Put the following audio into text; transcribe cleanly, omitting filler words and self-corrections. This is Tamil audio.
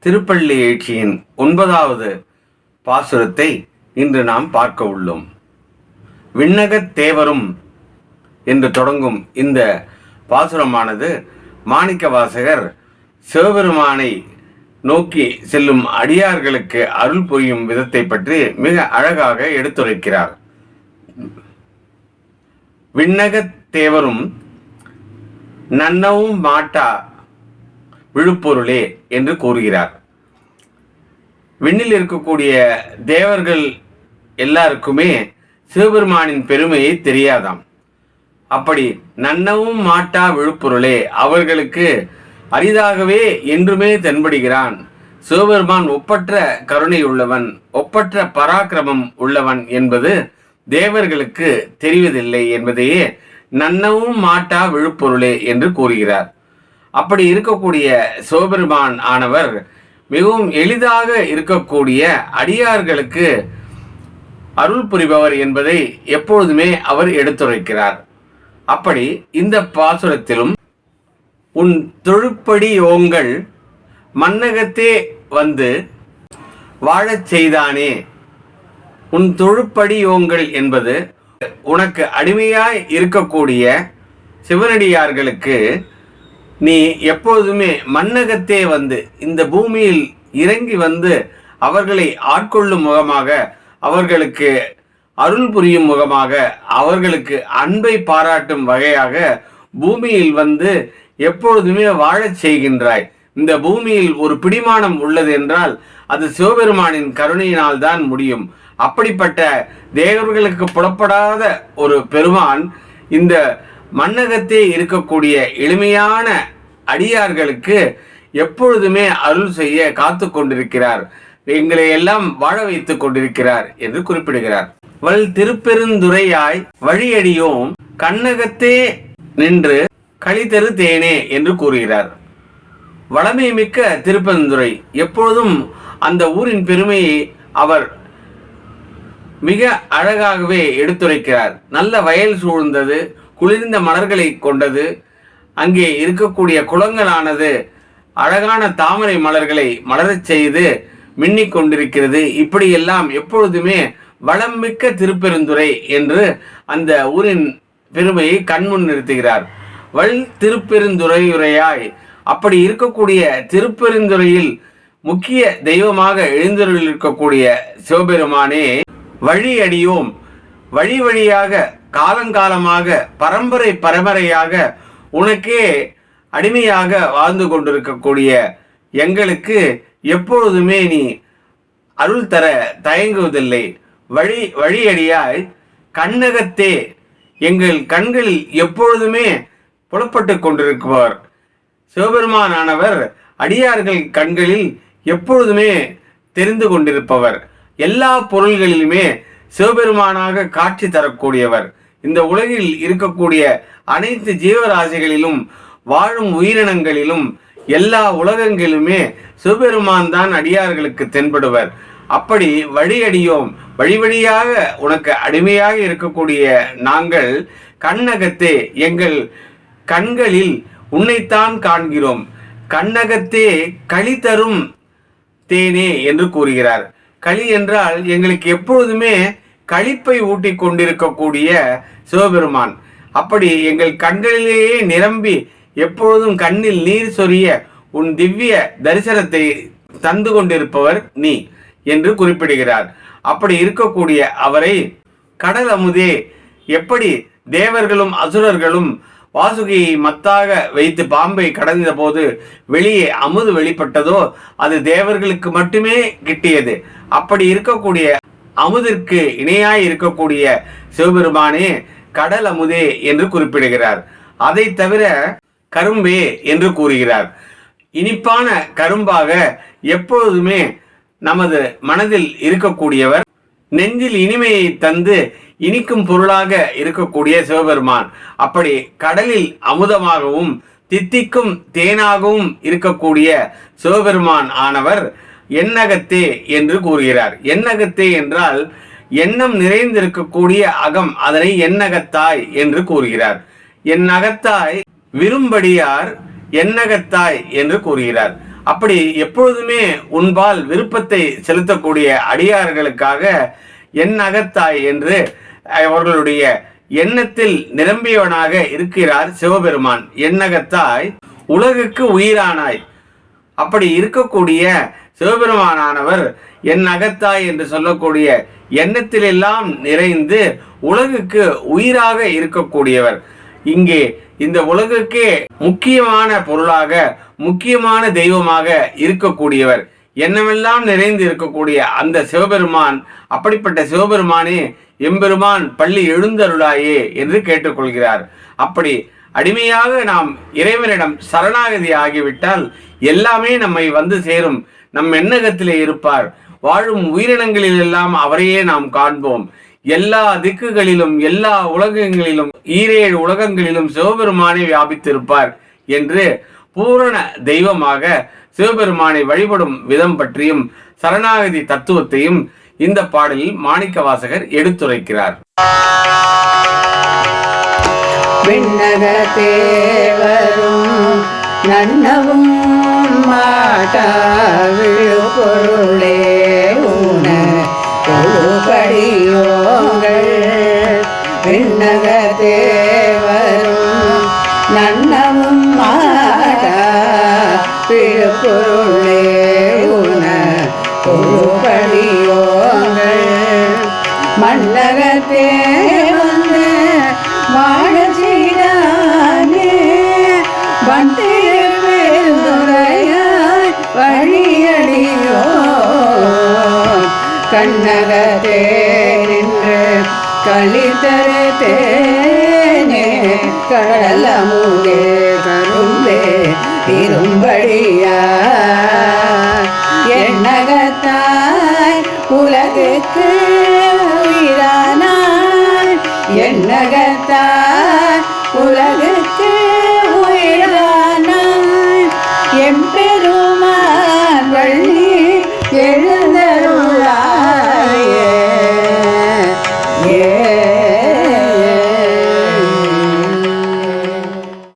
திருப்பள்ளி எழுச்சியின் 9வது பாசுரத்தை இன்று நாம் பார்க்க உள்ளோம். விண்ணகத் தேவரும் என்று தொடங்கும் இந்த பாசுரமானது மாணிக்கவாசகர் சிவபெருமானை நோக்கி செல்லும் அடியார்களுக்கு அருள் புரியும் விதத்தை பற்றி மிக அழகாக எடுத்துரைக்கிறார். விண்ணகத் தேவரும் நன்னவும் மாட்டா விழுப்பொருளே என்று கூறுகிறார். விண்ணில் இருக்கக்கூடிய தேவர்கள் எல்லாருக்குமே சிவபெருமானின் பெருமையை தெரியாதாம். அப்படி நன்னவும் மாட்டா விழுப்பொருளே அவர்களுக்கு அரிதாகவே என்றுமே தென்படுகிறான். சிவபெருமான் ஒப்பற்ற கருணை உள்ளவன், ஒப்பற்ற பராக்கிரமம் உள்ளவன் என்பது தேவர்களுக்கு தெரிவதில்லை என்பதையே நன்னவும் மாட்டா விழுப்பொருளே என்று கூறுகிறார். அப்படி இருக்கக்கூடிய சிவபெருமான் ஆனவர் மிகவும் எளிதாக இருக்கக்கூடிய அடியார்களுக்கு அருள் புரிபவர் என்பதை எப்பொழுதுமே அவர் எடுத்துரைக்கிறார். அப்படி இந்த பாசுரத்திலும் உன் தொழுப்படி ஓங்கள் மன்னகத்தே வந்து வாழச் செய்தானே. உன் தொழுப்படி ஓங்கள் என்பது உனக்கு அடிமையாய் இருக்கக்கூடிய சிவனடியார்களுக்கு நீ எப்போதுமே மன்னகத்தே வந்து இந்த பூமியில் இறங்கி வந்து அவர்களை ஆட்கொள்ளும் முகமாக, அவர்களுக்கு அருள் புரியும் முகமாக, அவர்களுக்கு அன்பை பாராட்டும் வகையாக பூமியில் வந்து எப்பொழுதுமே வாழச் செய்கின்றாய். இந்த பூமியில் ஒரு பிடிமானம் உள்ளது என்றால் அது சிவபெருமானின் கருணையினால் தான் முடியும். அப்படிப்பட்ட தேவர்களுக்கு புலப்படாத ஒரு பெருமான் இந்த மன்னகத்தே இருக்கக்கூடிய எளிமையான அடியார்களுக்கு எப்பொழுதுமே அருள் செய்ய காத்து கொண்டிருக்கிறார், எங்களை எல்லாம் வாழ வைத்துக் கொண்டிருக்கிறார் என்று குறிப்பிடுகிறார். வல் திருப்பெருந்துறையாய் வழியடியோம் கண்ணகத்தே நின்று களித்தரு தேனே என்று கூறுகிறார். வளமை மிக்க திருப்பெருந்துறை, எப்பொழுதும் அந்த ஊரின் பெருமையை அவர் மிக அழகாகவே எடுத்துரைக்கிறார். நல்ல வயல் சூழ்ந்தது, குளிர்ந்த மலர்களை கொண்டது, அங்கே இருக்கக்கூடிய குளங்களானது அழகான தாமரை மலர்களை மலரச் செய்து மின்னிக் கொண்டிருக்கிறது. இப்படியெல்லாம் எப்பொழுதுமே வளம் மிக்க திருப்பெருந்துறை என்று அந்த ஊரின் பெருமையை கண்முன் நிறுத்துகிறார். வல் திருப்பெருந்துறையுரையாய், அப்படி இருக்கக்கூடிய திருப்பெருந்துறையில் முக்கிய தெய்வமாக எழுந்தருளில் இருக்கக்கூடிய சிவபெருமானே, வழி அடியோம் வழி வழியாக காலங்காலமாக பரம்பரை பரம்பரையாக உனக்கே அடிமையாக வாழ்ந்து கொண்டிருக்கக்கூடிய எங்களுக்கு எப்பொழுதுமே நீ அருள் தர தயங்குவதில்லை. வழியடியாய் கண்ணகத்தே, எங்கள் கண்களில் எப்பொழுதுமே புலப்பட்டு கொண்டிருப்பவர் சிவபெருமானானவர் அடியார்கள் கண்களில் எப்பொழுதுமே தெரிந்து கொண்டிருப்பவர். எல்லா பொருள்களிலுமே சிவபெருமானாக காட்சி தரக்கூடியவர். இந்த உலகில் இருக்கக்கூடிய அனைத்து ஜீவராசிகளிலும் வாழும் உயிரினங்களிலும் எல்லா உலகங்களிலுமே சிவபெருமான் தான் அடியார்களுக்கு தென்படுவர். அப்படி வழியடியோம் வழி வழியாக உனக்கு அடிமையாக இருக்கக்கூடிய நாங்கள் கண்ணகத்தே, எங்கள் கண்களில் உன்னைத்தான் காண்கிறோம். கண்ணகத்தே களி தரும் தேனே என்று கூறுகிறார். களி என்றால் எங்களுக்கு எப்பொழுதுமே களிப்பை ஊட்டி கொண்டிருக்கக்கூடிய சிவபெருமான். அப்படி எங்கள் கண்களிலேயே நிரம்பி எப்பொழுதும் கண்ணில் நீர் சொரிய உன் திவ்ய தரிசனத்தை தந்து கொண்டிருப்பவர் நீ என்று குறிப்பிடுகிறார். அப்படி இருக்கக்கூடிய அவரை கடல் அமுதே, எப்படி தேவர்களும் அசுரர்களும் வாசுகியை மத்தாக வைத்து பாம்பை கடந்த போது வெளியே அமுது வெளிப்பட்டதோ அது தேவர்களுக்கு மட்டுமே கிட்டியது. அப்படி இருக்கக்கூடிய அமுதிற்கு இணையாய் இருக்கக்கூடிய சிவபெருமானே கடல் அமுதே என்று குறிப்பிடுகிறார். அதை தவிர கரும்பே என்று கூறுகிறார். இனிப்பான கரும்பாக எப்பொழுதுமே நமது மனதில் இருக்கக்கூடியவர், நெஞ்சில் இனிமையை தந்து இனிக்கும் பொருளாக இருக்கக்கூடிய சிவபெருமான். அப்படி கடலில் அமுதமாகவும் தித்திக்கும் தேனாகவும் இருக்கக்கூடிய சிவபெருமான் ஆனவர் எண்ணகத்தே என்று கூறுகிறார். எண்ணகத்தே என்றால் எண்ணம் நிறைந்திருக்கக்கூடிய அகம், அதனை எண்ணகத்தாய் என்று கூறுகிறார். என் அகத்தாய் விரும்படியார் எண்ணகத்தாய் என்று கூறுகிறார். அப்படி எப்பொழுதுமே உன்பால் விருப்பத்தை செலுத்தக்கூடிய அடியார்களுக்காக என் அகத்தாய் என்று அவர்களுடைய எண்ணத்தில் நிரம்பியவனாக இருக்கிறார் சிவபெருமான். எண்ணகத்தாய் உலகுக்கு உயிரானாய். அப்படி இருக்கக்கூடிய சிவபெருமானானவர் என் அகத்தாய் என்று சொல்லக்கூடிய எண்ணத்திலெல்லாம் நிறைந்து உலகுக்கு உயிராக இருக்கக்கூடியவர். இங்கே இந்த உலகுக்கே முக்கியமான பொருளாக, முக்கியமான தெய்வமாக இருக்கக்கூடியவர், எண்ணமெல்லாம் நிறைந்து இருக்கக்கூடிய அந்த சிவபெருமான். அப்படிப்பட்ட சிவபெருமானே எம்பெருமான் பள்ளி எழுந்தருளாயே என்று கேட்டுக்கொள்கிறார். அப்படி அடிமையாக நாம் இறைவனிடம் சரணாகதி ஆகிவிட்டால் எல்லாமே நம்மை வந்து சேரும். நம் எண்ணகத்திலே இருப்பார். வாழும் உயிரினங்களில் எல்லாம் அவரையே நாம் காண்போம். எல்லா திக்குகளிலும் எல்லா உலகங்களிலும் 7 உலகங்களிலும் சிவபெருமானை வியாபித்திருப்பார் என்று பூரண தெய்வமாக சிவபெருமானை வழிபடும் விதம் பற்றியும் சரணாகதி தத்துவத்தையும் இந்த பாடலில் மாணிக்கவாசகர் எடுத்துரைக்கிறார். விண்ணகத்தே வரும் நன்னவும் மாட்டா விழுப்பொருளே உன தொழுபடியோங்கள். விண்ணகத்தே வரும் நன்னவும் மாட்டா விழுப்பொருளே உன தொழுபடியோங்கள். மண்ணகத்தே வந்து வாழ செய்தானே வந்திருப்பேந்துரையாய் வழியடியோ. கண்ணகத்தே நின்று களித்தருத்தேனே கடலமுதே கரும்பே இரும்படியா. எண்ணகத்தாய் உலகுக்கு